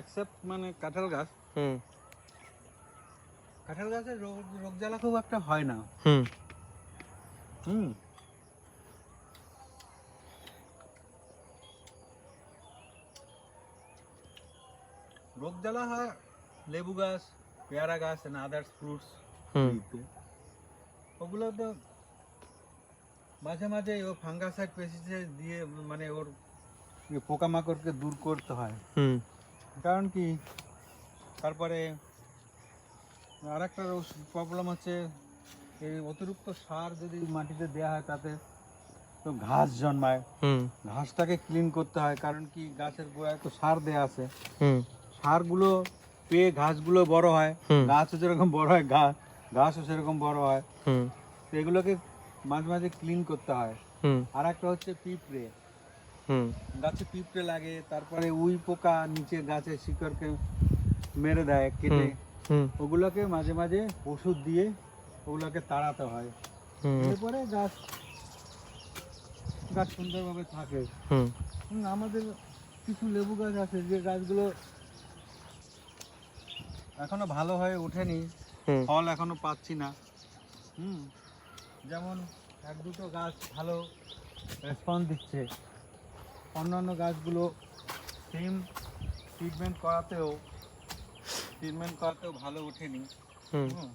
Except মানে কাঁঠাল গাছ, হুম কাঁঠাল গাছের রোগ জ্বালা খুব একটা হয় না। হুম হুম রোগ জ্বালা হয় লেবু গাছ, পেয়ারা গাছ and others fruits হুম ট্রিতে। ওগুলো তো মাঝে মাঝে ও ফাঙ্গাসাইড পেস্টিসাইড দিয়ে মানে ওর পোকামাকড়কে দূর করতে হয়। হুম কারণ কি তারপরে আরেকটা প্রবলেম হচ্ছে এই অতিরিক্ত সার যদি মাটিতে দেওয়া হয় তাতে তো ঘাস জন্মায়, হুম ঘাসটাকে ক্লিন করতে হয়। কারণ কি গাছের গোড়ায় তো সার দেয়া আছে, হুম সারগুলো পেয়ে ঘাসগুলো বড় হয়, হুম গাছও যেরকম বড় হয় ঘাসও সেরকম বড় হয়। হুম তো এগুলোকে মাঝে মাঝে ক্লিন করতে হয়। হুম আর একটা হচ্ছে পিঁপড়ে, হুম গাছে পিঁপড়ে লাগে, তারপরে উই পোকা নিচে গাছের শিকড়কে মেরে দেয় কেটে। হুম ওগুলোকে মাঝে মাঝে ওষুধ দিয়ে ওগুলোকে তাড়াতে হয়, হুম এরপরে গাছ গাছ সুন্দরভাবে থাকে। হুম আমাদের কিছু লেবু গাছ আছে যে গাছগুলো এখনো ভালো হয়ে ওঠেনি, হুম ফল এখনো পাচ্ছি না। যেমন এক দুটো গাছ ভালো রেসপন্স দিচ্ছে, অন্যান্য গাছগুলো সেম ট্রিটমেন্ট করাতেও ভালো ওঠেনি। হুম হুম,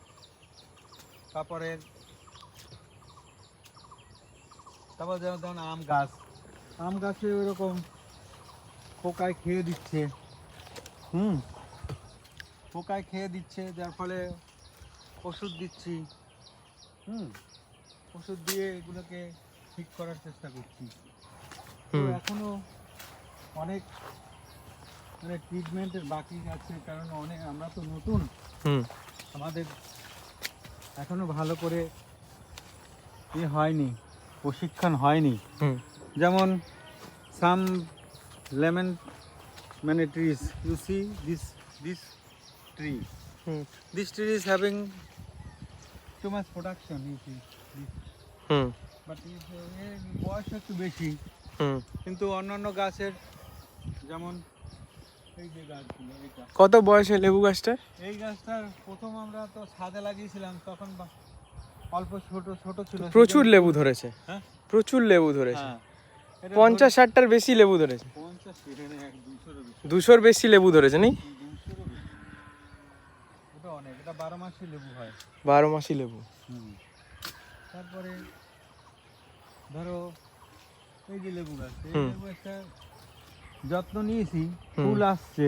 তারপরে যেমন ধরুন আম গাছে ওরকম পোকায় খেয়ে দিচ্ছে। পোকায় খেয়ে দিচ্ছে, যার ফলে ওষুধ দিচ্ছি। ওষুধ দিয়ে এগুলোকে ঠিক করার চেষ্টা করছি। তো হুম এখনো অনেক মানে ট্রিটমেন্টের বাকি আছে, কারণ আমরা তো নতুন, হুম আমাদের এখনো ভালো করে হয়নি, প্রশিক্ষণ হয়নি। হুম যেমন সাম লেমন মানে trees, you see this tree, hmm this tree is having too much production, you see this, hmm but এর বয়স একটু বেশি। হুম কিন্তু অন্যান্য গাছের যেমন এই যে গাছগুলো, এটা কত বয়সে লেবু গাছটা? এই গাছটার প্রথম আমরা তো ছাদে লাগিয়েছিলাম, তখন অল্প ছোট ছোট ছিল, প্রচুর সেজন্য লেবু ধরেছে, হ্যাঁ প্রচুর লেবু ধরেছে, হ্যাঁ, এটা 50-60টার বেশি লেবু ধরেছে, 50 এখানে 200-এরও বেশি, 200-র বেশি লেবু ধরেছে নি? 200-এরও বেশি। ওটা অনেক, এটা 12 মাসই লেবু হয়। 12 মাসি লেবু। তারপরে ধরো এই যে লেবু গাছ, এই হুম লেবু একটা যত্ন নিয়েছি, হুম ফুল আসছে,